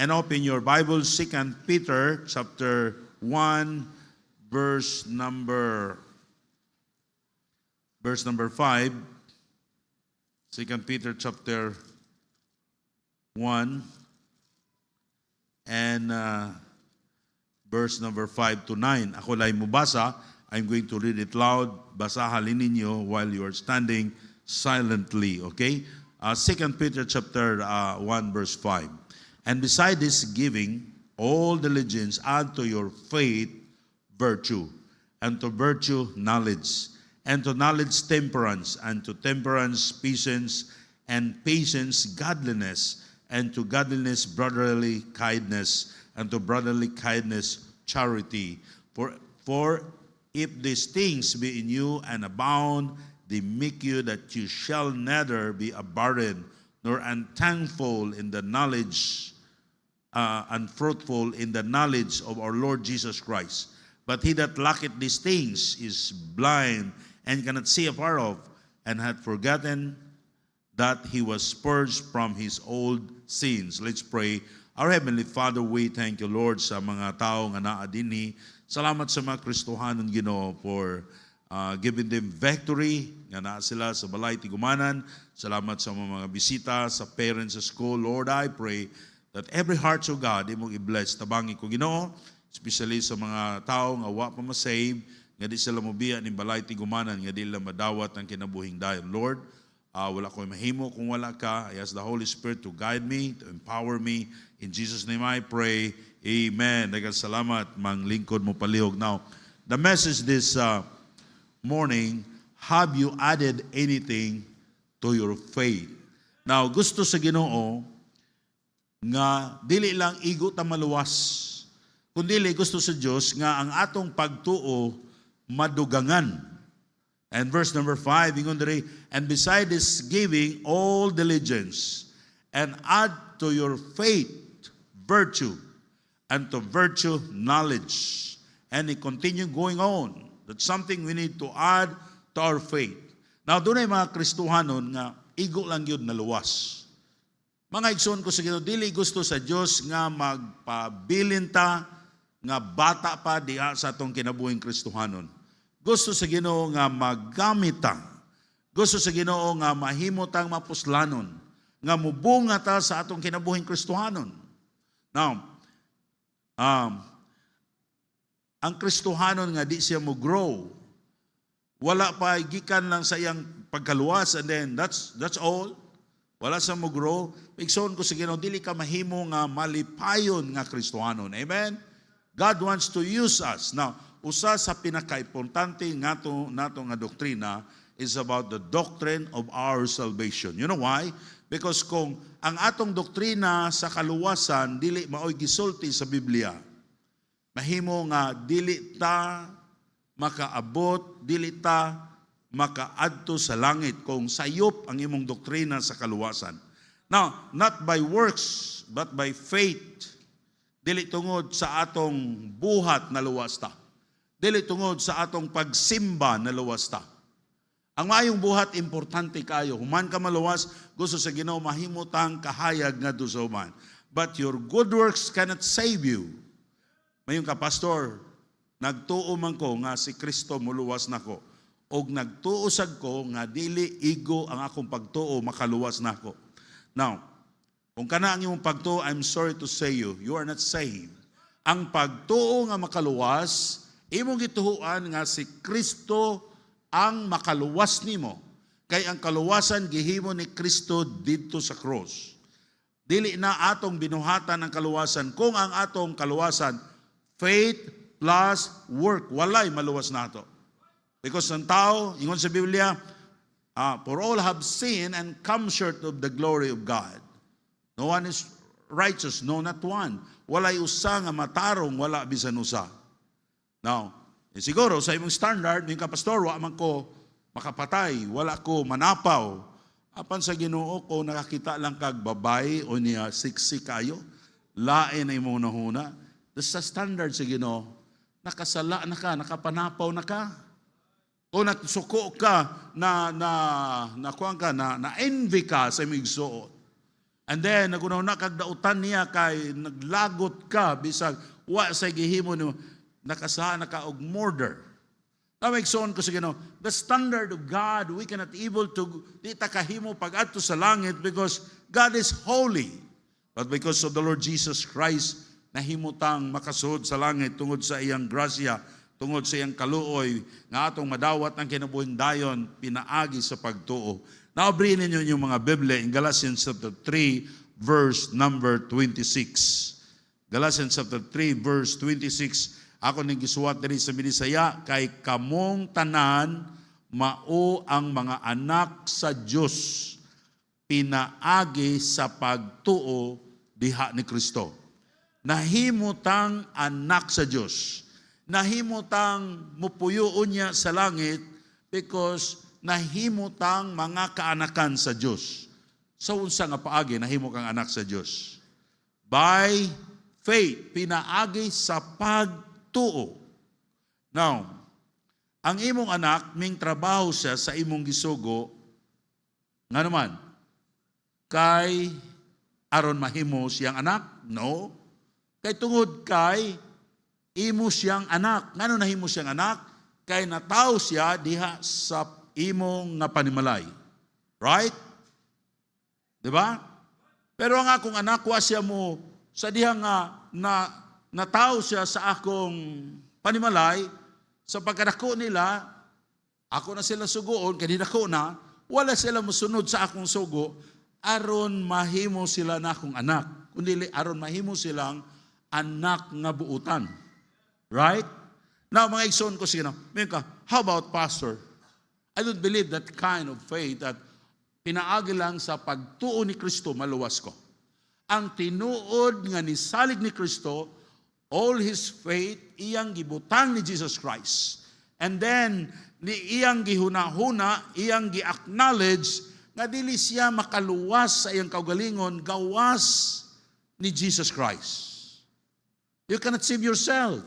and open your Bible, 2 Peter chapter 1, verse number 5. 2 Peter chapter 1 and verse number 5 to 9. Ako lang mubasa. I'm going to read it loud. Basahalin ninyo while you are standing silently. Okay? 2 Peter chapter 1 verse 5. And beside this giving, all diligence, add to your faith virtue, and to virtue knowledge, and to knowledge temperance, and to temperance patience, and patience godliness, and to godliness brotherly kindness, and to brotherly kindness charity. For if these things be in you and abound, they make you that you shall neither be a barren nor unthankful in the knowledge, unfruitful in the knowledge of our Lord Jesus Christ. But he that lacketh these things is blind and cannot see afar off, and hath forgotten that he was purged from his old sins. Let's pray. Our Heavenly Father, we thank you, Lord, sa mga tao nga naa dinhi. Salamat sa mga Kristohanon, Ginoo, for giving them victory nga naa sila sa balay tigumanan. Salamat sa mga bisita, sa parents sa school. Lord, I pray that every heart, O God, imong i-bless. Tabangi ko, Ginoo, especially sa mga tao nga wa pa ma-save, nga di sila mobiya ning balay tigumanan, nga di sila madawat ang kinabuhing dayon. Lord, wala ko mahimo kung wala ka. I ask the Holy Spirit to guide me, to empower me. In Jesus' name I pray. Amen. Daghang salamat, mang lingkod mo palihog. Now, the message this morning, have you added anything to your faith? Now, gusto sa Ginoo nga dili lang igo ta maluwas, kundi gusto sa Dios nga ang atong pagtuo madugangan. And verse number 5, ingon diri, and beside this giving all diligence, and add to your faith virtue, and to virtue knowledge. And it continue going on. That's something we need to add to our faith. Now, doon ay mga Kristohanon nga igo lang yun na luwas. Mga igsoon ko sa Ginoo, dili gusto sa Dios nga magpabilin ta nga bata pa diha sa atong kinabuhing Kristohanon. Gusto sa Ginoo nga maggamit ta. Gusto sa Ginoo nga mahimo tang mapuslanon, nga mubunga ta sa atong kinabuhing Kristohanon. Now, ang Kristohanon nga di siya mo grow. Wala pa gikan lang sa iyang pagkaluwas, and then that's all. Wala sa mo grow. Igsoon ko sa Ginoo, dili ka mahimo nga malipayon nga Kristohanon. Amen? God wants to use us. Now, usa sa pinaka-importante nato nga doktrina is about the doctrine of our salvation. You know why? Because kung ang atong doktrina sa kaluwasan dili maoy gisulti sa Biblia, mahimo nga dili ta makaabot, dili ta makaadto sa langit kung sayop ang imong doktrina sa kaluwasan. Now, not by works, but by faith. Dili tungod sa atong buhat na luwas ta. Dili tungod sa atong pagsimba na luwas ta. Ang maayong buhat, importante kayo. Human ka maluwas, gusto sa Ginoo mahimutang kahayag nga do sa human. But your good works cannot save you. Mayon ka, Pastor, nagtuo man ko nga si Kristo muluwas nako. Og nagtuusag ko nga dili igo ang akong pagtuo makaluwas nako. Now, kung kana ang imong pagtuo, I'm sorry to say you are not saved. Ang pagtuo nga makaluwas, imong gituhuan nga si Kristo ang makaluwas nimo. Kay ang kaluwasan gihimo ni Kristo didto sa cross. Dili na atong binuhatan ang kaluwasan. Kung ang atong kaluwasan, faith plus work, walay maluwas nato. Because ang tao, ingon sa Biblia, for all have sinned and come short of the glory of God. No one is righteous, no, not one. Walay usa nga matarong, wala bisan usa. Now, siguro sa imong standard, yung kapastor, wa man ko makapatay, wala ko manapaw. Apan sa Ginoo ko, nakakita lang kag babay o niya siksi kayo, lain ay mo nahuna. Sa standard sa Ginoo, nakasala na ka, nakapanapaw na ka. O nagsuko ka, na envy ka sa imong igsuot. And then, nagunahuna kag dautan niya kay naglagot ka, bisag wa sa gihimo no, nakasaha na ka og murder. Now, ko sa Ginoo, the standard of God, we cannot able to, di ta kahimo pag-adto sa langit because God is holy. But because of the Lord Jesus Christ, nahimutang makasud sa langit tungod sa iyang grasya, tungod sa iyang kaluoy, nga atong madawat ang kinabuhing dayon, pinaagi sa pagtuo. Now, bring ninyo yung mga Biblia in Galatians chapter 3, verse number 26. Galatians chapter 3, verse 26. Ako ning gisuwat diri sa Binisaya, kay kamong tanan mao ang mga anak sa Dios, pinaagi sa pagtuo diha ni Kristo. Nahimutang anak sa Dios. Nahimutang mupuyoon niya sa langit because nahimutang mga kaanakan sa Diyos. Sa unsa nga paagi, nahimo kang anak sa Diyos. By faith, pinaagi sa pagtuo. Now, ang imong anak, ming trabaho siya sa imong gisugo, nga naman, kay aron mahimo siyang anak? No. Kay tungod kay imo siyang anak. Ngano nahimo siyang anak? Kay nataw siya diha sa imong nga panimalay. Right? Diba? Pero ang akong anak, wa siya mo, sa diha nga nataw siya sa akong panimalay, sa pagkadako nila, ako na sila sugoon, kanidako na, wala sila musunod sa akong sugo, aron mahimo sila na akong anak. Kundi aron mahimo silang anak nga buutan. Right? Now, mga igsoon ko sige na, how about pastor? I don't believe that kind of faith that pinaagi lang sa pagtuo ni Kristo maluwas ko. Ang tinuod nga nisalig ni Kristo, all His faith, iyang gibutang ni Jesus Christ. And then, iyang gihuna-huna, iyang gi-acknowledge nga dili siya makaluwas sa iyang kaugalingon, gawas ni Jesus Christ. You cannot save yourself.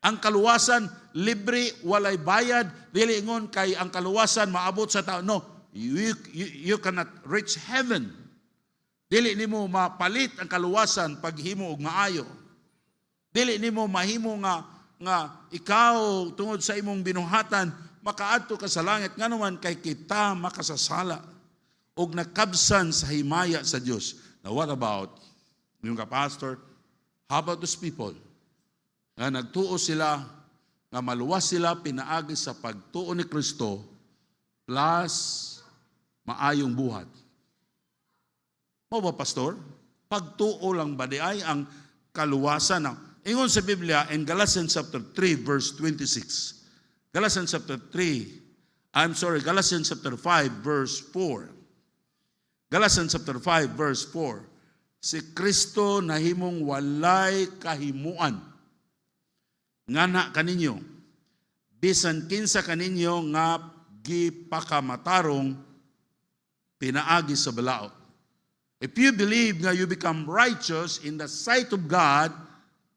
Ang kaluwasan, libre, walay bayad, dili ingon kay ang kaluwasan maabot sa tao. No, you cannot reach heaven. Dili nimo mapalit ang kaluwasan paghimo og maayo. Dili nimo mahimo nga ikaw tungod sa imong binuhatan makaadto ka sa langit nganuman kay kita makasasala og nakabsan sa himaya sa Dios. Now what about yung pastor? How about those people? Nga nagtuo sila, nga maluwas sila, pinaagi sa pagtuo ni Kristo, plus maayong buhat. Mo ba, pastor? Pagtuo lang ba di ay ang kaluwasan? Ingon sa Biblia, in Galatians chapter 3, verse 26. Galatians chapter 5, verse 4. Galatians chapter 5, verse 4. Si Kristo nahimong walay kahimuan. Ngana kaninyo, bisan kinsa kaninyo nga gipakamatarong pinaagi sa balaod. If you believe nga you become righteous in the sight of God,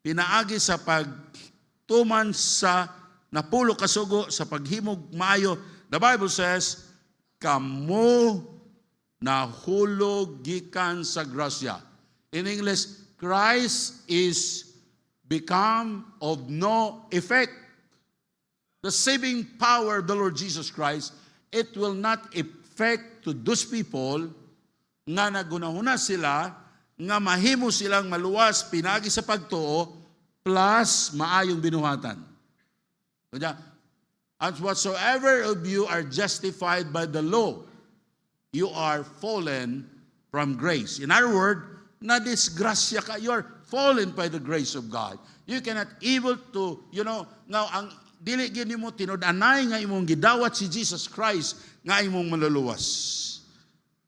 pinaagi sa pagtuman sa napulo kasugo sa paghimog maayo, the Bible says, kamo nahulog gikan sa grasya. In English, Christ is become of no effect. The saving power of the Lord Jesus Christ, it will not affect to those people nga nagunahuna sila, nga mahimo silang maluwas, pinagi sa pagtuo, plus maayong binuhatan. And whatsoever of you are justified by the law, you are fallen from grace. In other words, na disgrasya ka, you are fallen by the grace of God. You cannot able to, now ang dili gini mo tinud-anay nga imong gidawat si Jesus Christ nga imong maluluwas.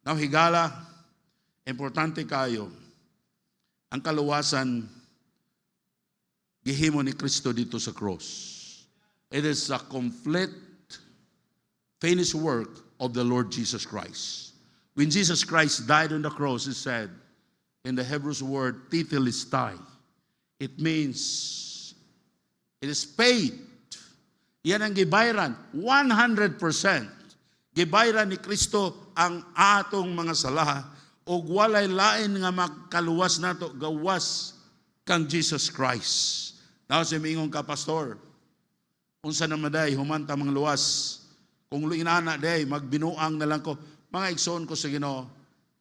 Now higala, importante kayo, ang kaluwasan gihimo ni Kristo dito sa cross. It is a complete finished work of the Lord Jesus Christ. When Jesus Christ died on the cross, He said, in the Hebrew word, tetelestai. It means, it is paid. Yan ang gibayran, 100%. Gibayran ni Kristo ang atong mga sala, o walay lain nga makaluwas nato gawas kang Jesus Christ. Now sa miingon ka, pastor, unsa na maday humanta mga luwas, kung inana day magbinuang na lang ko. Mga igsoon ko sa Ginoo,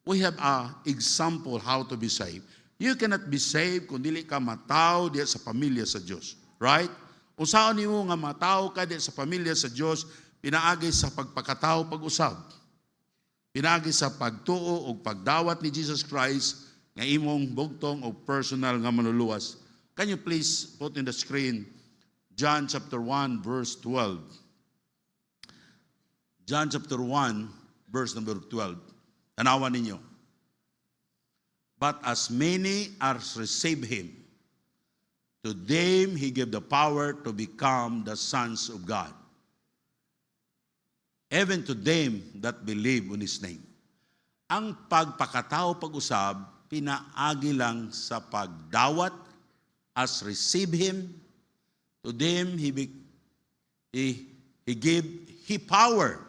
we have a example how to be saved. You cannot be saved kung dili ka mataw diya sa pamilya sa Dios, right? Usaon nimo nga mataw ka diya sa pamilya sa Dios, pinaagi sa pagpakataw pag-usab, pinaagi sa pagtuo o pagdawat ni Jesus Christ nga imong bugtong o personal nga manluluwas. Can you please put in the screen John chapter 1 verse 12? John chapter 1 verse number 12. Tanawan ninyo. But as many as receive him, to them he gave the power to become the sons of God. Even to them that believe on his name. Ang pagpakatao pag-usab, pinaagi lang sa pagdawat. As receive him, to them he gave he power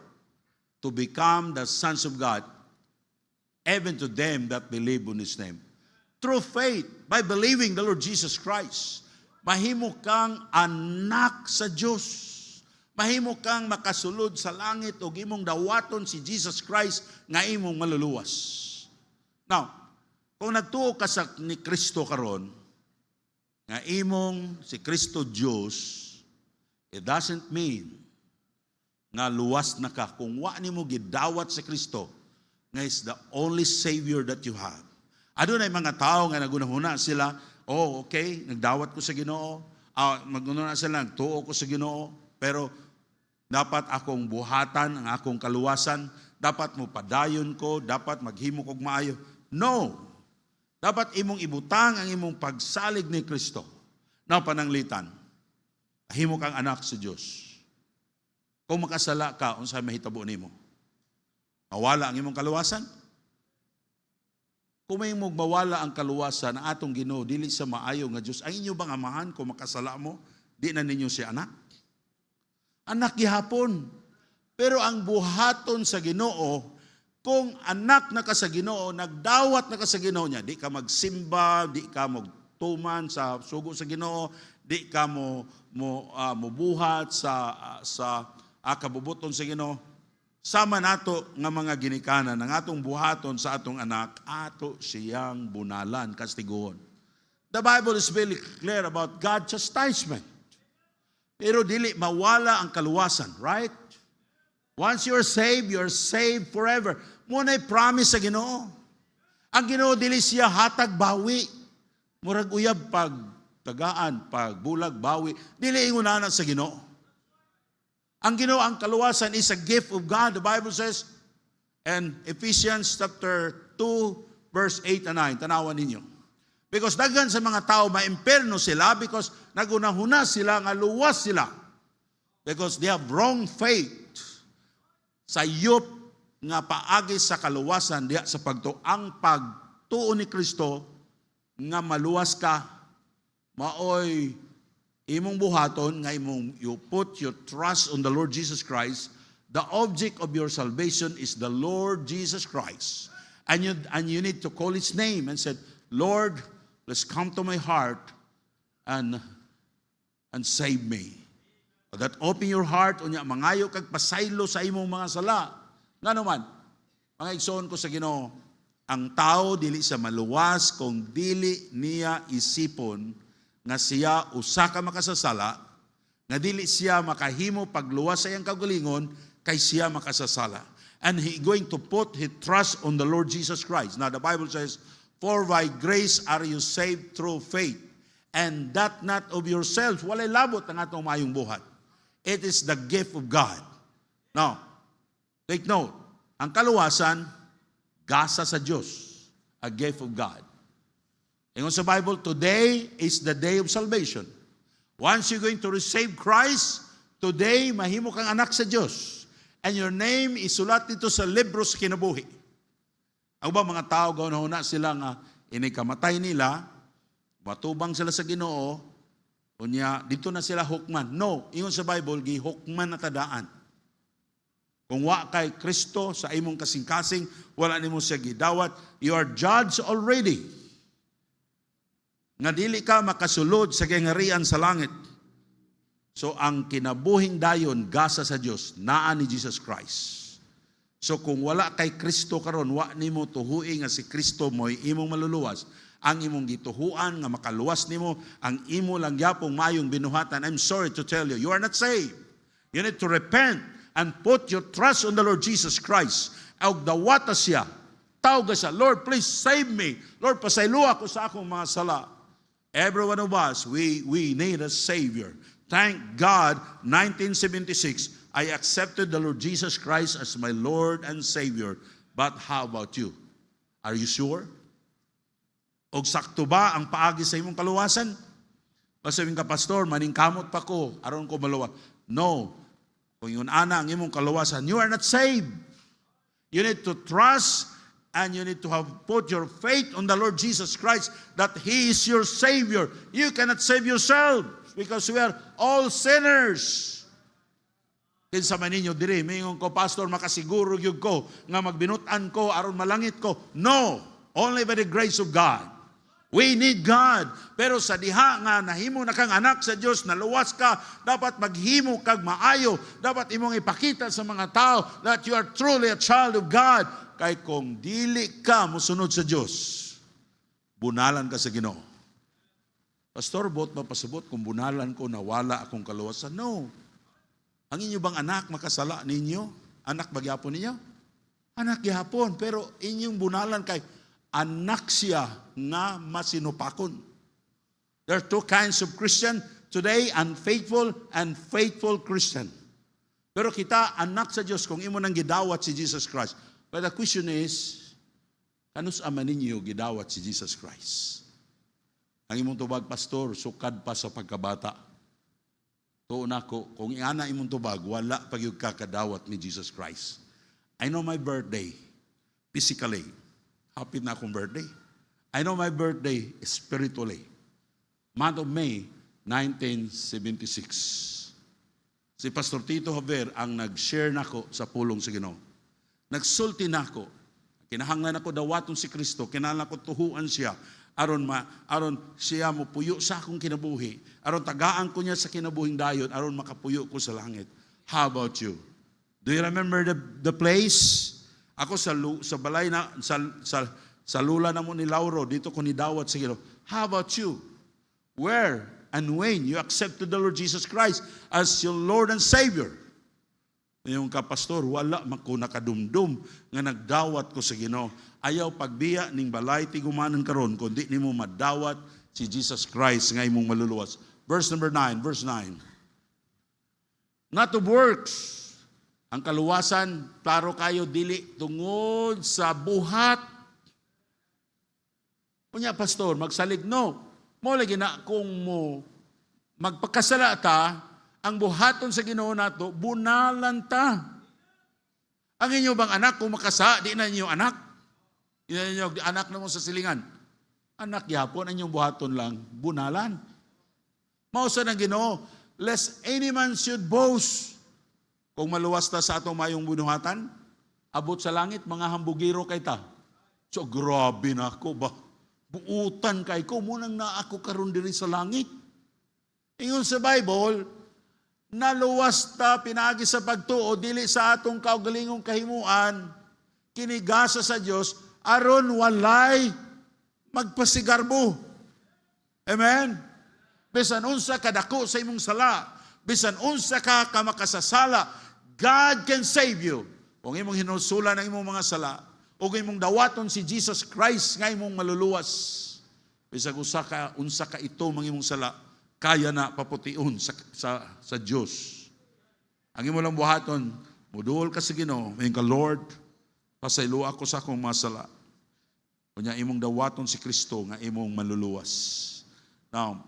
to become the sons of God, even to them that believe on his name. Through faith, by believing the Lord Jesus Christ, mahimo kang anak sa Diyos. Mahimo kang makasulod sa langit o imong dawaton si Jesus Christ nga imong maluluwas. Now, kung nagtuo ka sa ni Kristo karon, nga imong si Kristo Diyos, it doesn't mean nga luwas na ka kung wa nimo gidawat sa Kristo nga is the only Savior that you have. Adunay mga tao nga nagunahuna sila, oh okay, nagdawat ko sa Ginoo, magunahuna sila, nagtuo ko sa Ginoo, pero dapat akong buhatan ang akong kaluwasan, dapat mo padayon ko, dapat maghimo kog maayo. No! Dapat imong ibutang ang imong pagsalig ni Kristo. Na pananglitan, himo kang anak sa Diyos. Kung makasala ka, unsay mahitabo nimo? Mawala ang imong kaluwasan? Kung may mong mawala ang kaluwasan na atong Ginoo dili sa maayo nga Dios, ang inyo bang amahan kung makasala mo, di na ninyo si anak? Anak gihapon. Pero ang buhaton sa Ginoo, kung anak na ka sa Ginoo, nagdawat na ka sa Ginoo niya, di ka magsimba, di ka magtuman sa sugo sa Ginoo, di ka mubuhat sa kabubuton sa Ginoo, sama nato nga mga ginikanan ng atong buhaton sa atong anak, ato siyang bunalan, kastiguhon. The Bible is very clear about God's chastisement. Pero dili mawala ang kaluwasan, right? Once you're saved forever. Muna'y promise sa Ginoo. Ang Ginoo dili siya hatag bawi. Murag uyab pag tagaan, pag bulag bawi. Dili ingunanan sa Ginoo. Ang Ginoo, ang kaluwasan is a gift of God. The Bible says, and Ephesians chapter 2, verse 8 and 9. Tanawan ninyo. Because daghan sa mga tao, maimperno sila because nagunahuna sila, nga luwas sila. Because they have wrong faith sa yup nga paagi sa kaluwasan diya sa ang pagtuo ni Kristo nga maluwas ka, maoy imong buhaton nga imong you put your trust on the Lord Jesus Christ. The object of your salvation is the Lord Jesus Christ. And you need to call his name and said, Lord, let's come to my heart and save me. That open your heart, unya mangayo kag pasaylo sa imong mga sala. Nga naman, mga igsoon ko sa Ginoo, ang tao dili sa maluwas kung dili niya isipon nga siya usa ka makasasala, nga dili siya makahimo pagluwas sa iyang kagalingon kay siya makasasala. And he going to put his trust on the Lord Jesus Christ. Now the Bible says, for by grace are you saved through faith, and that not of yourselves. Walay labot ang atong mayong buhat. It is the gift of God. Now, take note, ang kaluwasan, gasa sa Diyos, a gift of God. Ingon sa Bible, today is the day of salvation. Once you're going to receive Christ, today, mahimo kang anak sa Diyos. And your name is sulat dito sa libro sa kinabuhi. Ang ba mga tao, gawin sila nga, inikamatay nila, matubang sila sa Ginoo, unya, dito na sila hukman. No, ingon sa Bible, gihukman na tadaan. Kung wa kay Kristo sa imong kasing-kasing, wala nimo siya gidawat, you are judged already. Nga dili ka makasulod sa kangarian sa langit. So ang kinabuhing dayon gasa sa Dios naa ni Jesus Christ. So kung wala kay Kristo karon, wa nimo tuhui nga si Kristo mo'y imong maluluwas. Ang imong gituhuan nga makaluwas nimo, ang imo lang gyapong mayong binuhatan. I'm sorry to tell you, you are not saved. You need to repent and put your trust on the Lord Jesus Christ. Og dawata siya, tawag siya, Lord, please save me. Lord, pasaylo ako sa akong mga sala. Every one of us, we need a Savior. Thank God, 1976, I accepted the Lord Jesus Christ as my Lord and Savior. But how about you? Are you sure? Og sakto ba ang paagi sa imong kaluwasan? Pasabihin ka, Pastor, maningkamot pa ko, aron ko maluwa. No. Kung yun ana ang imong kaluwasan, you are not saved. You need to trust and you need to have put your faith on the Lord Jesus Christ that He is your Savior. You cannot save yourself because we are all sinners. Kinsa man ninyo diri, mingon ko, Pastor, makasiguro gyud ko nga magbinutan ko aron malangit ko. No, only by the grace of God. We need God. Pero sa diha nga nahimo na kang anak sa Dios, naluwas ka, dapat maghimo kag maayo. Dapat imong ipakita sa mga tao that you are truly a child of God. Kay kung dili ka mosunod sa Dios, bunalan ka sa Ginoo. Pastor, bot mapasabot kung bunalan ko nawala akong kaluwasan? No. Ang inyo bang anak makasala ninyo? Anak ba gyapon ninyo? Anak gyapon, pero inyong bunalan kay anak siya nga masinupakon. There are two kinds of Christian today, unfaithful and faithful Christian. Pero kita anak sa Diyos kung imo nang gidawat si Jesus Christ. But the question is, kanus ama ninyo gidawat si Jesus Christ? Ang imong tubag, Pastor, sukad pa sa pagkabata. Tuon ako, kung iana imong tubag, wala pag yung kakadawat ni Jesus Christ. I know my birthday, physically. Happy na akong birthday. I know my birthday spiritually. Month of May, 1976. Si Pastor Tito Javier ang nag-share nako sa pulong sa Ginoo. Nagsulti nako. Kinahanglan ako dawaton si Kristo. Kinahanglan ko tuhuan siya. Aron siya mo puyo sa akong kinabuhi. Aron tagaan ko niya sa kinabuhing dayon. Aron makapuyo ko sa langit. How about you? Do you remember the place? Ako sa balay na sa lula na mo ni Lauro, dito ko nidawat sa Ginoo. How about you? Where and when you accepted the Lord Jesus Christ as your Lord and Savior? Yung kapastor, wala man ko nakadumdum nga nagdawat ko sa Ginoo. Ayaw pagbiya ning balay tigumanan karon kundi nimo madawat si Jesus Christ nga imong maluluwas. Verse 9. Not of works. Ang kaluwasan, klaro kayo, dili tungod sa buhat. Kunya, Pastor, magsalig, no. Mo lagi na kung mo magpakasala ta, ang buhaton sa Ginoo nato, bunalan ta. Ang inyo bang anak, kung makasa, di na inyo anak. Di na inyo anak na mo sa silingan. Anak yapon, ang inyong buhaton lang, bunalan. Mausa ng Ginoo, lest any man should boast. Kung maluwas ta sa atong mayong bunuhatan, abot sa langit, mga hambugiro kay ta. So, grabe na ako ba? Buutan kay ko, munang na ako karon diri sa langit. Ingon sa Bible, naluwas ta pinagi sa pagtuo, dili sa atong kaugalingong kahimuan, kinigasa sa Dios aron walay magpasigarbo. Amen? Bisan unsa kadako sa imong sala, bisan unsa ka makasasala, God can save you. Kung imong hinusula ng imong mga sala, o kung imong dawaton si Jesus Christ nga imong maluluwas, bisag unsa ka ito mga imong sala, kaya na paputiun sa Diyos. Ang imo lang buhaton, muduol ka sa Ginoo, mayon ka, Lord, pasaylo ako sa akong mga sala. Kunya imong dawaton si Kristo nga imong maluluwas. Now,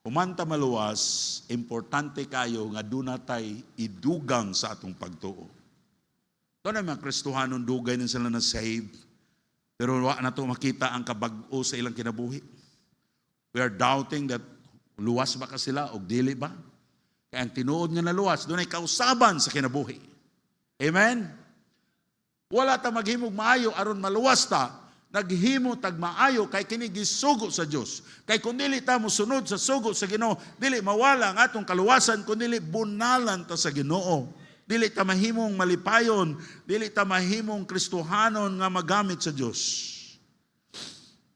kumanta maluwas, importante kayo nga doon natay idugang sa atong pagtuo. Ito na mga Kristohanon dugay na sila na save, pero wala na ito makita ang kabag-o sa ilang kinabuhi. We are doubting that luwas ba ka sila o dili ba? Kaya ang tinuod nga na luwas, doon ay kausaban sa kinabuhi. Amen? Wala ta maghimog maayo aron maluwas ta. Naghimo tag maayo kay kini gisugo sa Dios. Kay kun dili ta mosunod sa sugo sa Ginoo, dili mawala ang atong kaluwasan, kun dili bunalan ta sa Ginoo. Dili ta mahimong malipayon, dili ta mahimong Kristohanon nga magamit sa Dios.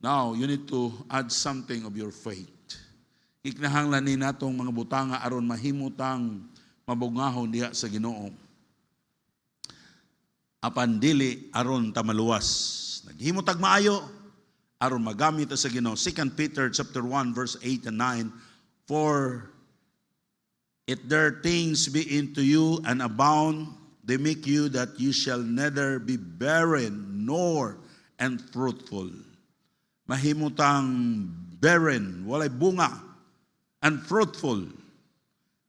Now, you need to add something of your faith. Iknahanglan ni natong mga butanga aron mahimutang mabungahon diha sa Ginoo. Apan dili aron ta maluwas. Naghimo tag maayo aron magamit sa Ginoo. 2 Peter chapter 1 verse 8 and 9, for if there things be into you and abound, they make you that you shall neither be barren nor unfruitful. Mahimutang barren, walay bunga, unfruitful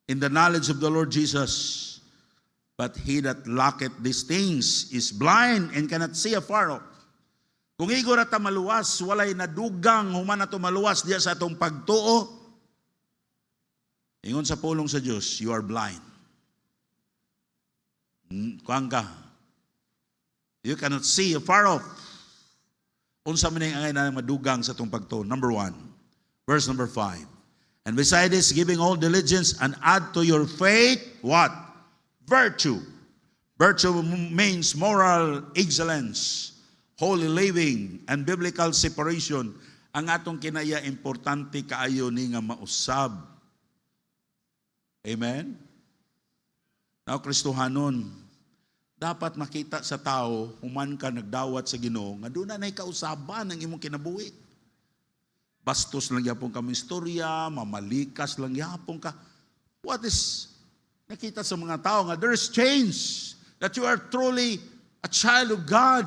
in the knowledge of the Lord Jesus. But he that lacketh these things is blind and cannot see afar off. Kung igor ta maluwas, walay nadugang human ato maluwas diya sa atong pagtuo. Ingon sa pulong sa Dios, you are blind. Kuang ka. You cannot see afar off. Unsa man ang angay na madugang sa atong pagtuo? Number 1, verse number 5. And beside this, giving all diligence and add to your faith, what? Virtue. Virtue means moral excellence, holy living, and biblical separation. Ang atong kinaya importante kaayo ni nga mausab. Amen? Now, Kristohanon, dapat makita sa tao, human ka nagdawat sa Ginoo, nga doon na kausaban ang imong kinabuhi. Bastos lang yapon ka istorya, mamalikas lang yapon ka. What is nakita sa mga tao nga there's change, that you are truly a child of God.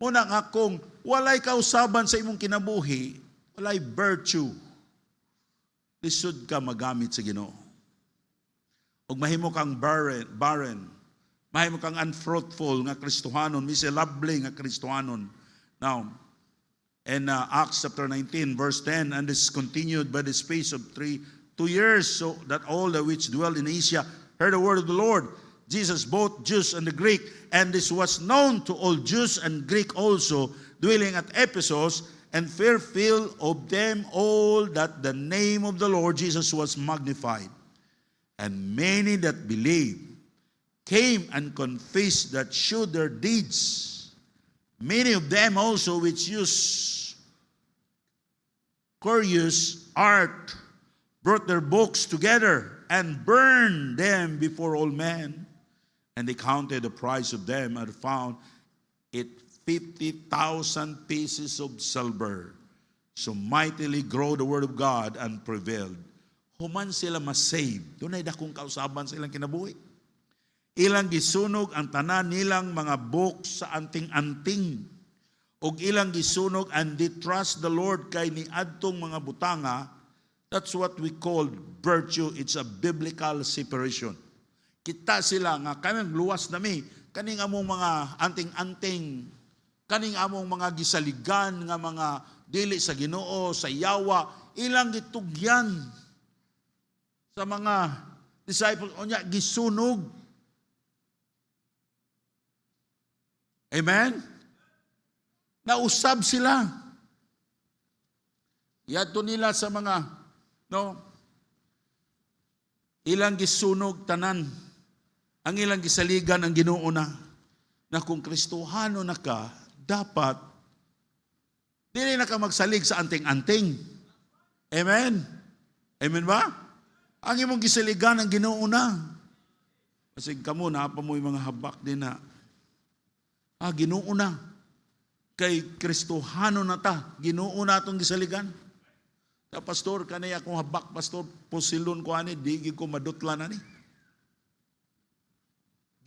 Muna nga kung walay kausaban sa imong kinabuhi, walay virtue, lisod ka magamit sa Ginoo. Ug mahimo kang barren, mahimo kang unfruitful nga Kristohanon, miserable nga Kristohanon. Now, in Acts chapter 19, verse 10, and this continued by the space of 2 years, so that all the which dwell in Asia heard the word of the Lord, Jesus, both Jews and the Greek, and this was known to all Jews and Greek also, dwelling at Ephesus, and fear filled of them all that the name of the Lord Jesus was magnified. And many that believed came and confessed that shewed their deeds. Many of them also which used curious art brought their books together and burned them before all men. And they counted the price of them and found it 50,000 pieces of silver. So mightily grow the word of God and prevailed. Human sila masave. Doon ay dakong kausaban sa ilang kinabuhi. Ilang gisunog ang tanan nilang mga books sa anting-anting. Og ilang gisunog and they trust the Lord kay ni adtong mga butanga. That's what we call virtue. It's a biblical separation. Kita sila nga kanang luwas nami, kaning among mga anting-anting, kaning among mga gisaligan nga mga dili sa Ginoo, sa yawa, ilang gitugyan sa mga disciples onya gisunog. Amen? Nausab sila. Yadto nila sa mga ilang gisunog tanan. Ang ilang gisaligan ang Ginoo na kung Kristohano na ka, dapat dili na ka magsalig sa anting-anting. Amen? Amen ba? Ang imong gisaligan ang Ginoo na. Kasi kamo na pa mo yung mga habak din na Ginoo na. Kay Kristohano na ta, Ginoo na atong gisaligan. Na pastor, kanay akong habak, pastor, pusilon ko ani, di ko madutla na ni.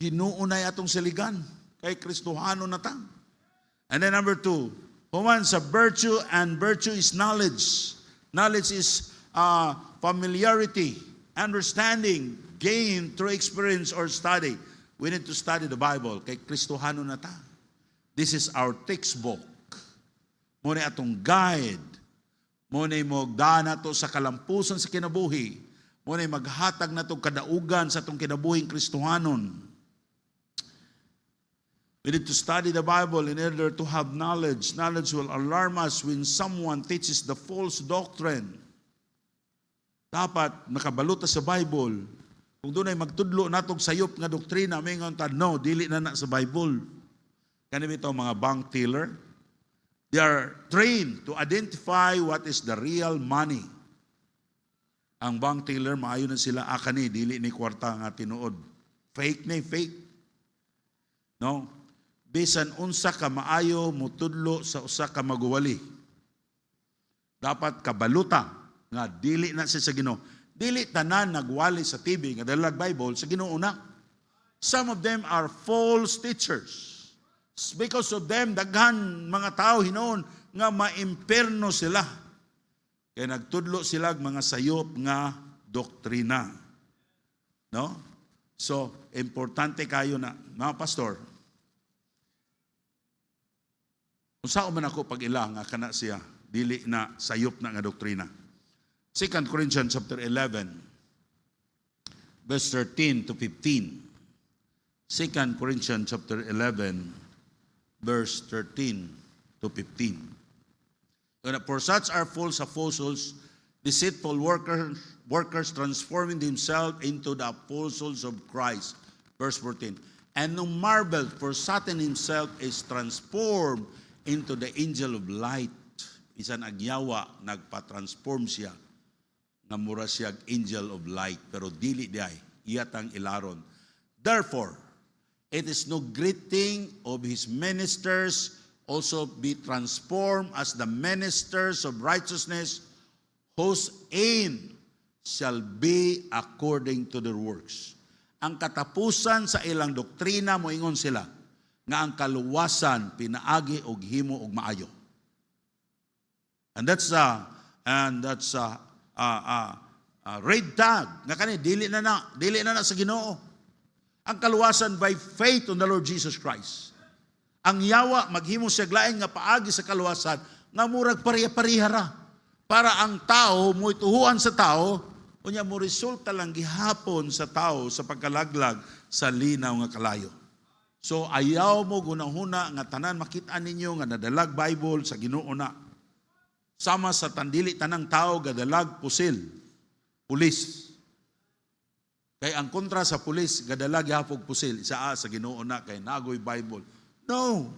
Ginoo na atong saligan, kay Kristohano na ta. And then number 2, human sa virtue, and virtue is knowledge. Knowledge is familiarity, understanding, gained through experience or study. We need to study the Bible, kay Kristohano na ta. This is our textbook. Muna atong guide. Muna mogdaan nato sa kalampusan sa kinabuhi. Muna maghatag nato kadaugan sa atong kinabuhing Kristohanon. We need to study the Bible in order to have knowledge. Knowledge will alarm us when someone teaches the false doctrine. Dapat nakabalota sa Bible. Kung doon ay magtudlo natong sayop nga doktrina, may nga no, dili na sa Bible. Kanina ito mga bank teller. They are trained to identify what is the real money. Ang bank teller, maayo na sila, akani, dili ni kwarta nga tinuod. Fake na, fake. No? Bisan unsa ka maayo, mutudlo sa usa ka maguwali. Dapat kabaluta nga dili na siya sa Ginoo. Dili tanan nagwali sa TV nga dalag Bible sa Ginoo na. Some of them are false teachers. Because of them, daghan mga tao hinoon nga maimperno sila. Kaya nagtudlo sila mga sayop nga doktrina. No? So, importante kayo na, mga pastor, kung saan man ako pag-ilang, nga kana siya, dili na sayop na nga doktrina. 2 Corinthians chapter 11, verse 13 to 15. 2 Corinthians chapter 11, verse 13 to 15. For such are false apostles, deceitful workers transforming themselves into the apostles of Christ. Verse 14. And no marvel, for Satan himself is transformed into the angel of light. Isan agyawa, nagpa-transform siya. Namura siya angel of light. Pero dili diay, iyatang ilaron. Therefore, it is no great thing of his ministers also be transformed as the ministers of righteousness, whose aim shall be according to their works. Ang katapusan sa ilang doktrina, moingon sila, nga ang kaluwasan pinaagi og himo og maayo. And that's red tag nga kani dili na sa Ginoo. Ang kaluwasan by faith on the Lord Jesus Christ. Ang yawa maghimo siya lain nga paagi sa kaluwasan nga murag pareha-pareha ra para ang tao mo ituhuan sa tao unya mo resulta lang gihapon sa tao sa pagkalaglag sa linaw nga kalayo. So ayaw mo gunahuna nga tanan makita ninyo nga nadalag Bible sa Ginoo na. Sama sa tandili tanang tao gadalag pulis. Kay ang kontra sa pulis gadalag gihapon pusil isa sa Ginoo na kay nagoy Bible. No.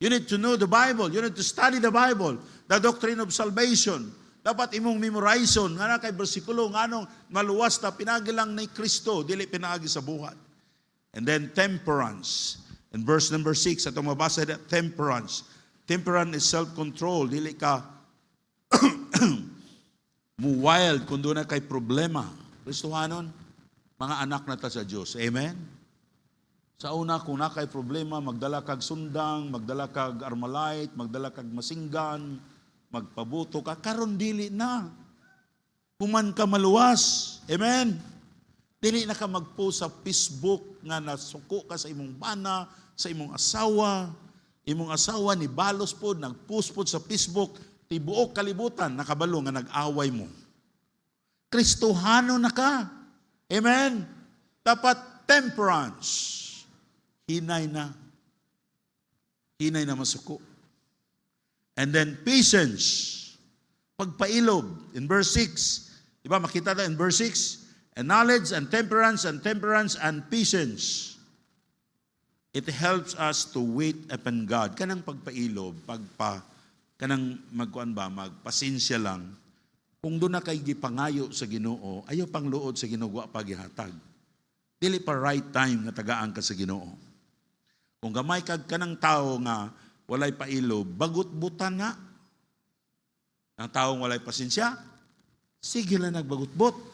You need to know the Bible. You need to study the Bible. The doctrine of salvation. Dapat imong memorization. Nga na kay bersikulo, nga nung maluwas na pinagilang ni Kristo, dili pinagi sa buhat. And then temperance. In verse number 6, atong mabasa na temperance. Temperance is self-control. Dili ka mu-wild kung doon na kay problema. Kristohanon, mga anak na ta sa Diyos. Amen? Sa una, kung na kay problema, magdala kag sundang, magdala kag armalite, magdala kag masinggan, magpabuto ka, karon dili na. Human ka maluwas. Amen? Dili na ka magpost sa Facebook nga nasuko ka sa imong bana, sa imong asawa. Imong asawa ni balos po, nagpost po sa Facebook, tibuok kalibutan, nakabalo nga nag-away mo. Kristohano na ka. Amen? Dapat temperance. Hinay na masuko. And then patience. Pagpailob. In verse 6. Diba makita na in verse 6? And knowledge and temperance and patience. It helps us to wait upon God. Kanang pagpailob, kanang magpasinsya lang. Kung doon na kay gipangayo sa Ginoo, ayaw pang luod sa Ginoo wa pagihatag. Dili pa right time nga tagaan ka sa Ginoo. Kung gamay kag kanang tao nga walay pailob, bagut-butan na. Ang taong walay pasensya, sige lang nagbagut-but.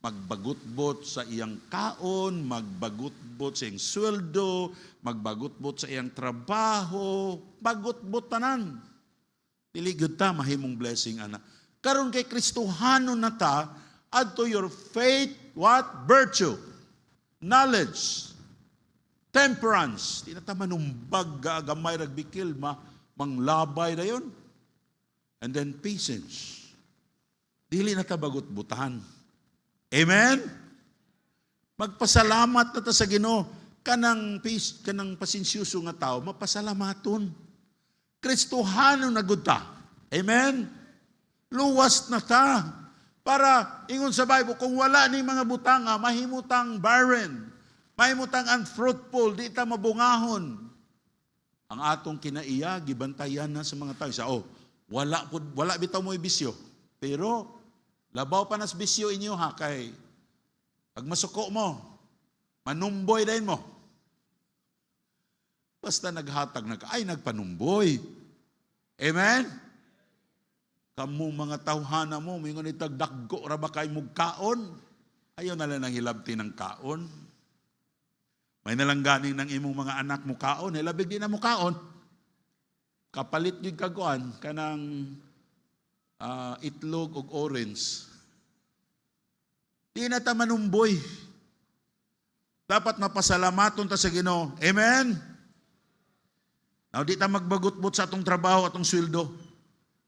Magbagut-but sa iyang kaon, magbagut-but sa iyang sweldo, magbagut-but sa iyang trabaho, bagut-butanan. Dili gud ta mahimong blessing ana. Karon kay Kristohano na ta, add to your faith what? Virtue, knowledge, temperance. Di na ta manumbag gamay ragbikil manglabay na yun. And then patience. Dili na ta bagut-butahan. Amen? Magpasalamat na ta sa Ginoo. kanang pasensyoso nga tao mapasalamaton. Kristohano na gud ta. Amen. Luwas na ta. Para ingon sa Bible, kung wala ni mga butanga, mahimutang barren, mahimutang unfruitful, di ta mabungahon. Ang atong kinaiya, gibantayan na sa mga tao. Sa, wala bitaw mo ibisyo. Pero, labaw pa nas bisyo inyo ha, kay pag masuko mo, manumboy din mo. Basta naghatag nagpanumboy. Amen? Kamu mga tawhana mo, mingon itagdaggo, raba kay mugkaon. Ayaw na lang hilabti ng kaon. May nalangganing ng imong mga anak mo kaon, hilabig din na mo kaon. Kapalit yung kaguan, kanang itlog o orange. Di na ta manumboy. Dapat mapasalamaton ta sa Ginoo. Amen? Now, di ta magbagot-bot sa atong trabaho, atong sweldo.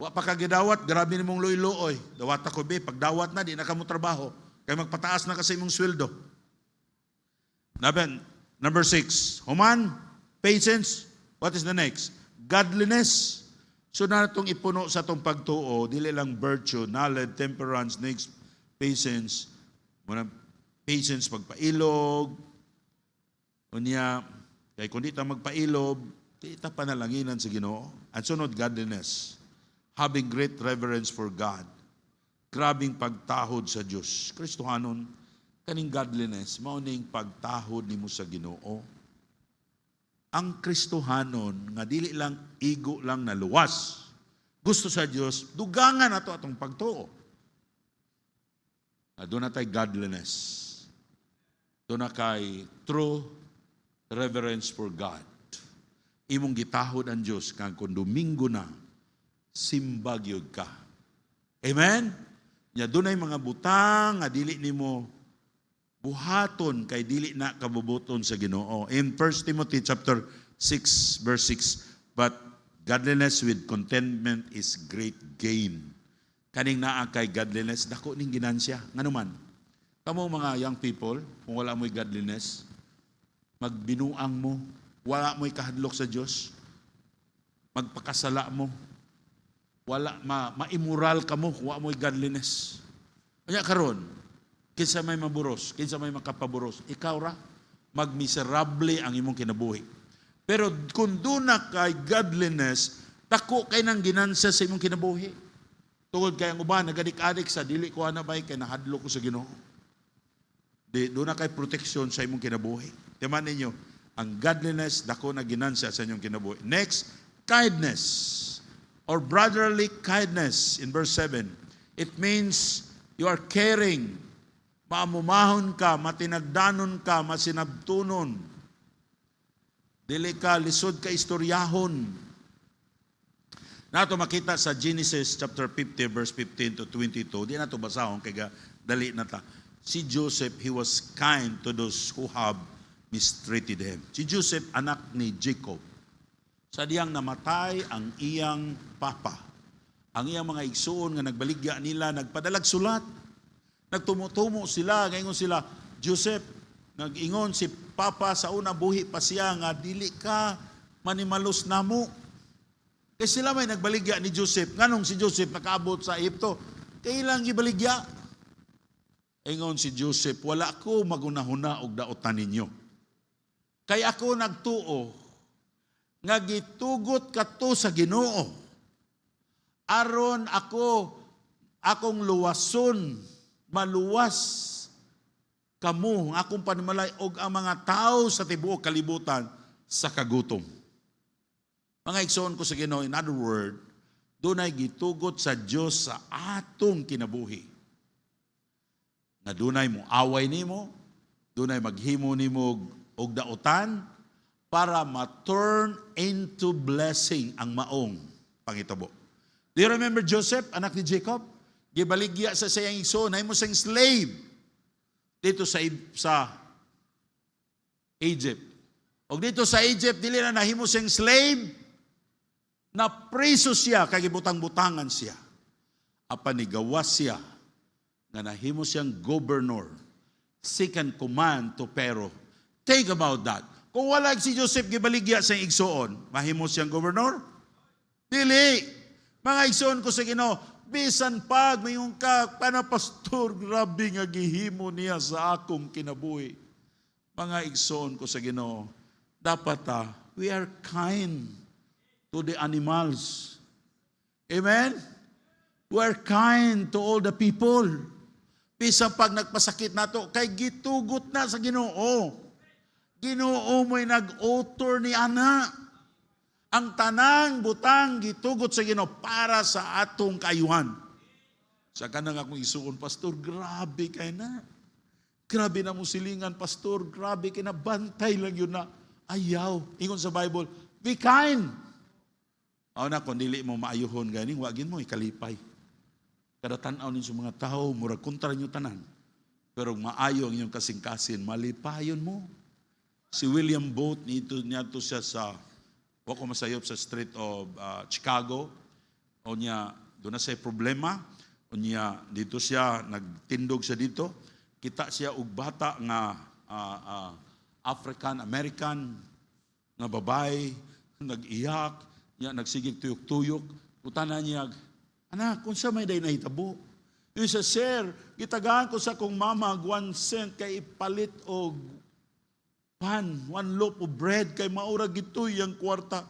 Wa pa kagidawat, grabe ni mong luy-luoy. Dawat ako be, pag dawat na, di na ka mo trabaho. Kaya magpataas na kasi mong sweldo. Number 6, human, patience. What is the next? Godliness. So na itong ipuno sa itong pagtuo, dili lang virtue, knowledge, temperance, next, patience. Patience, pagpailog. Unya, kaya kung di ta magpailog, di ta panalanginan sa Ginoo. At sunod, godliness. Having great reverence for God. Grabing pagtahod sa Diyos. Kristohanon, kaning godliness, mauning pagtahod nimo sa Ginoo. Ang Kristohanon, nga dili lang igo lang na luwas. Gusto sa Diyos, dugangan nato atong pagtuo. Doon na tayo godliness. Doon na kay true reverence for God. Imong gitahod ang Diyos, kang kung Domingo na, simbag yun ka. Amen? Nya dunay mga butang nga dili nimo buhaton kay dili na kabubuton sa Ginoo. In 1 Timothy chapter 6 verse 6, but godliness with contentment is great gain. Kaning naa kay godliness dako ning ginansya. Nganuman, kamo mga young people, kung wala mo'y godliness, magbinuang mo, wala mo'y kahadlok sa Dios, magpakasala mo, wala ma-immoral ka mo, wa mo'y godliness. Kaya karon, kinsa may maburos, kinsa may makapaburos, ikaw ra, magmiserable ang imong kinabuhi. Pero kung doon na kay godliness, tako kay nang ginansya sa imong kinabuhi. Tungod kay ang uban, nagadik-adik sa dili ko na bay, kay nahadlo ko sa Ginoo. Doon na kay proteksyon sa imong kinabuhi. Timan ninyo, ang godliness, dako na ginansya sa inyong kinabuhi. Next, kindness. Or brotherly kindness in verse 7. It means you are caring. Maamumahon ka, matinagdanon ka, masinabtunon. Dili ka, lisod ka istoryahon. Nato makita sa Genesis chapter 50 verse 15 to 22. Di na to basahon, kaya dali na ta. Si Joseph, he was kind to those who have mistreated him. Si Joseph, anak ni Jacob. Sa diyang namatay ang iyang papa. Ang iyang mga igsuon nga nagbaligya nila, nagpadalag sulat. Nagtumutumo sila, ngayon sila, Joseph, nag-ingon si papa sa una buhi pa siya nga dili ka manimalos namo. Kaya sila may nagbaligya ni Joseph. Nganong si Joseph nakaabot sa Egypto? Kailang gibaligya. Ingon si Joseph, wala ko magunahuna og daotan ninyo. Kay ako nagtuo nga gitugot kato sa Ginoo. Aron akong luwason, maluwas kamo, akong panimalay og ang mga tao sa tibuok kalibutan sa kagutom. Mga igsoon ko sa Ginoo, in other word, dunay gitugot sa Dios sa atong kinabuhi. Na dunay mo away nimo, dunay maghimo nimo og daotan, para ma-turn into blessing ang maong pangitabo. Do you remember Joseph, anak ni Jacob? Gibaligya sa sayang igsoon, nahimo siyang slave dito sa Egypt. O dito sa Egypt, dili na nahimo siyang slave, na preso siya, kay gibutang-butangan siya. Apan nigawas siya, nga nahimo siyang governor, second command to Pharaoh. Think about that. Kung wala si Joseph gibaligya sa igsoon, mahimo siyang gobernador? Dili. Mga igsoon ko sa Ginoo, bisan pag mayong ka, pastor, grabe nga gihimo niya sa akong kinabuhi. Mga igsoon ko sa Ginoo, dapat we are kind to the animals. Amen? We are kind to all the people. Bisan pag nagpasakit nato, kay gitugot na sa Ginoo. Ginoo mo'y nag-author ni ana. Ang tanang butang gitugot sa Ginoo para sa atong kaayuhan. Sa kanang akong isuon, pastor, grabe kay na. Grabe na mo silingan, pastor, grabe kay na, bantay lang yun na. Ayaw. Ingon sa Bible, be kind. Aw na, kung dili mo maayuhon ganing, wagin mo ikalipay. Kada tanaw ninyo mga tao, murag kontra nyo tanan. Pero maayo ang inyong kasing-kasin, malipayon mo. Si William Booth, niya to siya sa, wako masayop sa street of Chicago. O niya, doon na siya problema. O niya, dito siya, nagtindog siya dito. Kita siya og bata nga African-American nga babae, nag-iyak, niya, nagsigig tuyok-tuyok. Utana niya, anak, kung siya may day nahitabo. Yung sa sir, gitagaan ko sa kong mama, 1 cent kay ipalit o pan, 1 loaf of bread, kay maura gitoy ang kwarta.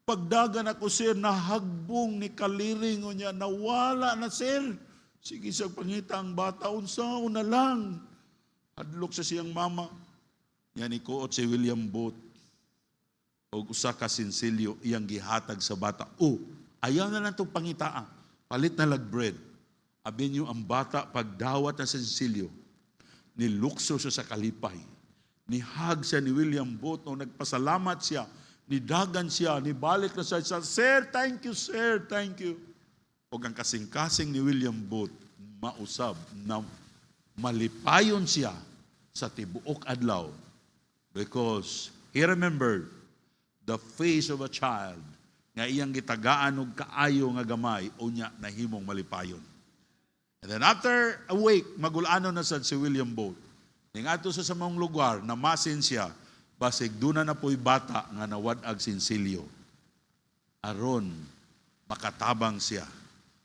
Pagdagan ako sir, nahagbong ni kaliring o niya, nawala na sir. Sige sa pangita ang bata, unsaon na lang. Hadlok sa siyang mama. Yan ikuot si William Booth. O usa ka sinsilyo, iyang gihatag sa bata. Ayaw na lang itong pangitaan. Palit na lag-bread. Abin niyo ang bata, pagdawat na sa sinsilyo, nilukso siya sa kalipay. Nihag siya ni William Booth, o nagpasalamat siya, nidagan siya, nibalik na siya, sir, thank you, sir, thank you. O ang kasing-kasing ni William Booth, mausab na malipayon siya sa tibuok adlaw because he remembered the face of a child nga iyang gitagaan og kaayo nga gamay unya nahimong malipayon. And then after a week, magulanon na sad si William Booth. Ning ato sa samang lugar, namasin siya, basig duna na po'y bata nga nawad-ag sinsilyo. Aron makatabang siya,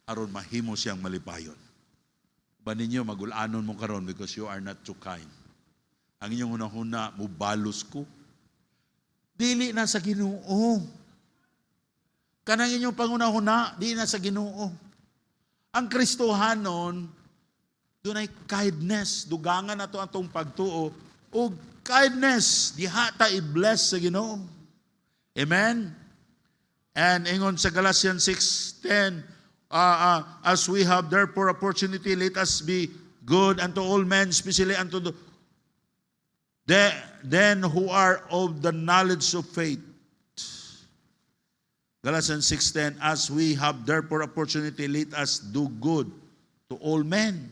aron mahimo siyang malipayon. Ba ninyo, magulanon mo karon because you are not too kind. Ang inyong unahuna, mubalos ko. Dili na sa Ginoo. Kanang inyong pangunahuna, di na sa Ginoo. Ang Kristohanon, doon ay kindness. Dugangan na ito atong pagtuo. O kindness, dihata i-bless sa Ginoo. Amen? And ingon sa Galatians 6:10, as we have therefore opportunity, let us be good unto all men, especially unto then who are of the knowledge of faith. Galatians 6:10, as we have therefore opportunity, let us do good to all men,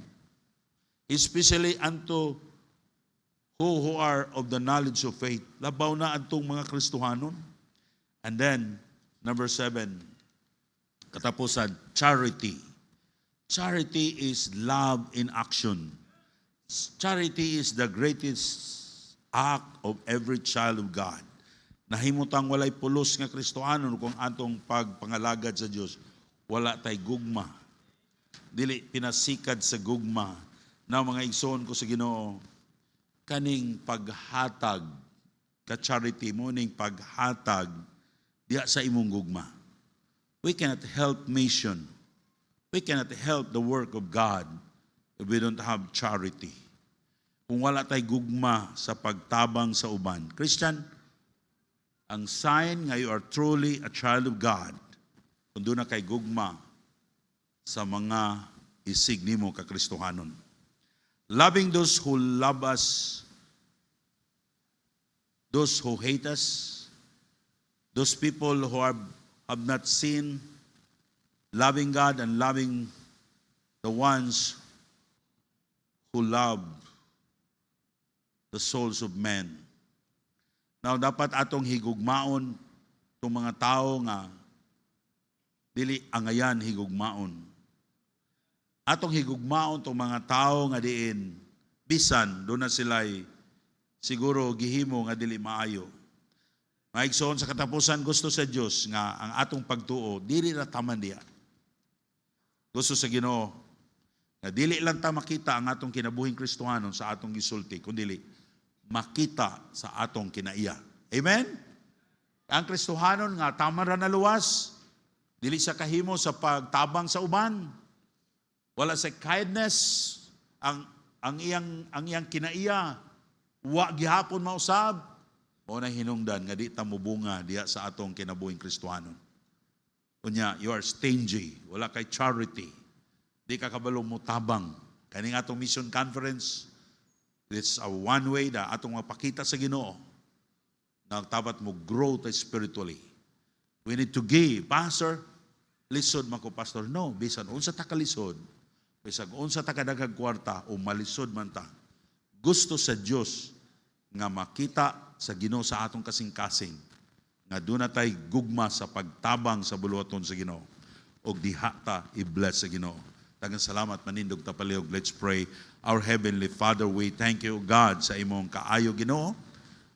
especially unto who are of the knowledge of faith. Labaw na antong mga Kristohanon. And then, number 7, katapusan, charity. Charity is love in action. Charity is the greatest act of every child of God. Nahimutang walay pulos nga Kristohanon kung atong pagpangalagad sa Dios, wala tay gugma. Dili pinasikad sa gugma. Na mga igsoon ko sa Ginoo, kaning paghatag ka charity mo ning paghatag diha sa imong gugma. We cannot help mission. We cannot help the work of God if we don't have charity. Kung wala tay gugma sa pagtabang sa uban. Christian, ang sign nga you are truly a child of God, kung doon na kay gugma sa mga isig nimo ka Kristohanon. Loving those who love us, those who hate us, those people who have not seen, loving God and loving the ones who love the souls of men. Now, dapat atong higugmaon itong mga tao nga dili angayan higugmaon. Atong higugmaon itong mga tao nga diin bisan doon na sila'y siguro gihimo nga dili maayo. Maigsoon sa katapusan, gusto sa Dios nga ang atong pagtuo dili ra taman diha. Gusto sa Ginoo na dili lang ta makita ang atong kinabuhing Kristohanon sa atong gisulti, kundi makita sa atong kinaiya. Amen? Ang Kristohanon nga tama ra naluwas, dili sa kahimo sa pagtabang sa uban. Wala sa kindness, ang iyang kinaiya wa gihapon mausab. Mao na hinungdan nga di ta mubunga diha sa atong kinabuhing Kristohanon. Unya, you are stingy, wala kay charity. Di ka kabalo mo tabang. Kaning atong mission conference, it's a one way na atong mapakita sa Ginoo na tapat mo grow spiritually. We need to give. Pastor, lisod man ko, Pastor. No, bisan unsa ta kalisod, bisan unsa ta kadagag kwarta o malisod man ta. Gusto sa Dios nga makita sa Ginoo sa atong kasing-kasing nga doon na tayo gugma sa pagtabang sa buluhaton sa Ginoo o diha ta i-bless sa Ginoo. Daghang salamat manindog ta palihog. Let's pray. Our Heavenly Father, we thank you, God, sa imong kaayo Ginoo.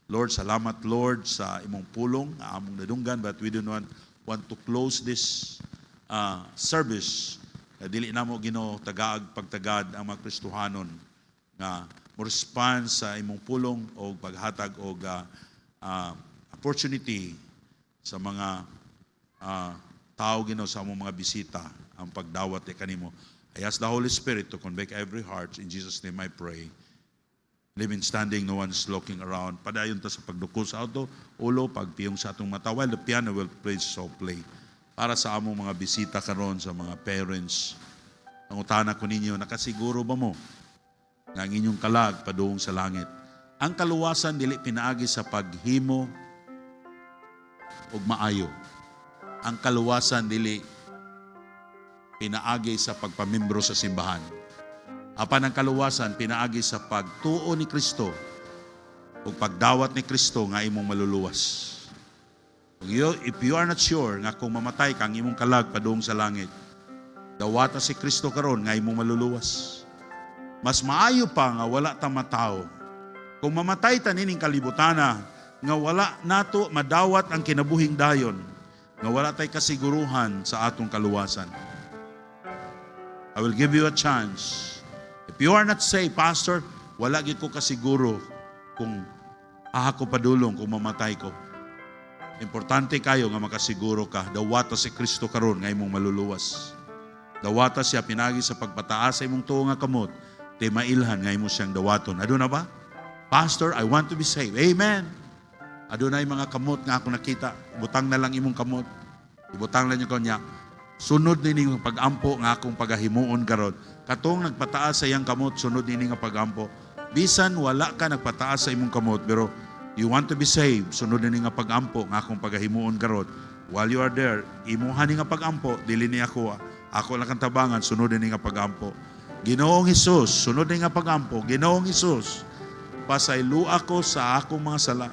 Lord, salamat Lord sa imong pulong na among nadunggan, but we do not want to close this service. Dili namo Ginoo tagaag pagtagad ang mga Kristohanon nga mo respond sa imong pulong o paghatag o opportunity sa mga tao Ginoo sa among mga bisita ang pagdawat kanimo. I ask the Holy Spirit to convict every heart. In Jesus' name I pray. Living standing, no one's looking around. Padayon ta sa pagduko sa auto, ulo, pagpiyong sa atong mata. While the piano will play softly. Para sa among mga bisita karon, sa mga parents, ang utana ko ninyo, nakasiguro ba mo na ang inyong kalag padung sa langit? Ang kaluwasan dili pinaagi sa paghimo ug maayo. Ang kaluwasan dili pinaagi sa pagpamimbro sa simbahan. Apan ang kaluwasan pinaagi sa pagtuo ni Kristo ug pagdawat ni Kristo nga imong maluluwas. If you are not sure nga kung mamatay kang imong kalag padung sa langit, dawata si Kristo karon nga imong maluluwas. Mas maayo pa nga wala ta matao. Kung mamatay ta nining kalibutana, nga wala nato madawat ang kinabuhing dayon, nga wala tay kasiguruhan sa atong kaluwasan. I will give you a chance. If you are not saved, Pastor, wala gid ko kasiguro kung ako padulong kung mamatay ko. Importante kayo nga makasiguro ka, dawata si Kristo karon nga imong maluluwas. Dawata siya pinagi sa pagpataas sa imong tuo nga kamot, te mailhan nga imo siyang dawaton. Aduna ba? Pastor, I want to be saved. Amen. Adunay mga kamot nga ako nakita. Butang na lang imong kamot. Ibutang lang niyo kanya. Sunod nini nga pagampo nga akong pagahimuon karon. Katong nagpataas sa iyang kamot, sunod nini nga pagampo. Bisan wala ka nagpataas sa imong kamot, pero you want to be saved, sunod nini nga pagampo nga akong pagahimuon karon. While you are there, imuhan ni nga pagampo, dili ni ako. Ako lang kang tabangan, sunod nini nga pagampo. Ginoong Hesus, sunod nini nga pagampo. Ginoong Hesus, pasaylo ako sa akong mga sala.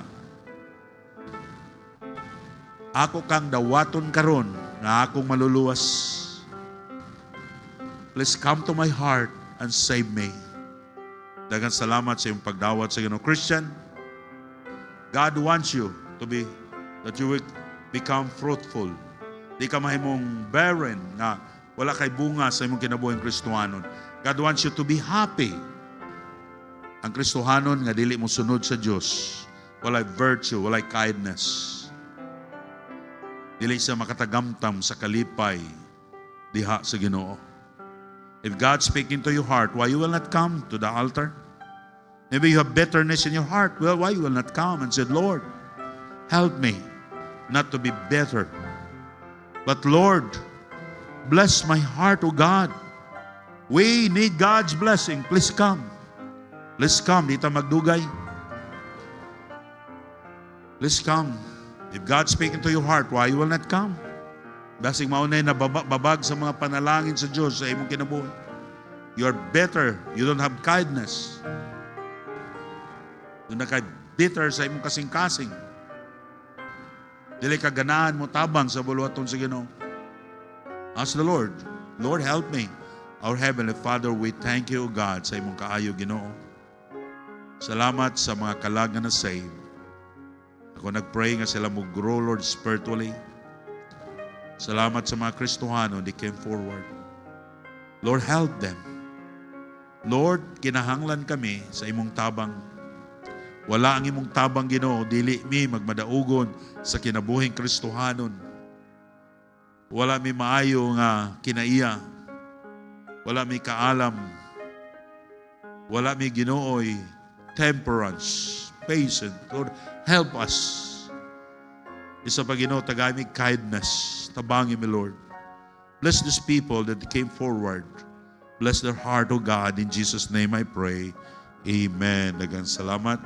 Ako kang dawaton karon na akong maluluwas. Please come to my heart and save me. Daghang salamat sa iyong pagdawat sa Ginoo. Christian, God wants you to be, that you will become fruitful. Di ka mahimong barren na wala kay bunga sa imong kinabuhing Kristohanon. God wants you to be happy. Ang Kristohanon nga dili mo sunod sa Dios, walay virtue, walay kindness. Dili siya makatagamtam sa kalipay diha sa Ginoo. If God speaking to your heart, why you will not come to the altar? Maybe you have bitterness in your heart. Well, why you will not come and say, Lord, help me not to be bitter. But Lord, bless my heart, O God. We need God's blessing. Please come. Please come. Di ta magdugay. Please come. If God's speaking to your heart, why you will not come? Basing maunay na babag sa mga panalangin sa Diyos sa imong kinabuhi. You are bitter. You don't have kindness. Doon na kay bitter sa imong kasing-kasing. Dili ka ganahan mo tabang sa buluhaton sa Ginoo. Ask the Lord, Lord, help me. Our Heavenly Father, we thank you, God, sa imong kaayo, Ginoo. Salamat sa mga kalag nga na save. Ako nagpray nga sila mo grow, Lord, spiritually. Salamat sa mga Kristohano, they came forward. Lord, help them. Lord, kinahanglan kami sa imong tabang. Wala ang imong tabang, Ginoo, dili mi magmadaugon sa kinabuhing Kristohanon. Wala mi maayo nga kinaiya. Wala mi kaalam. Wala mi Ginooy temperance, patient. Lord, help us. Isa pa, Ginoo, tagay mi kindness. Tabangi mi, Lord. Bless these people that came forward. Bless their heart, O God. In Jesus' name I pray. Amen. Daghang salamat.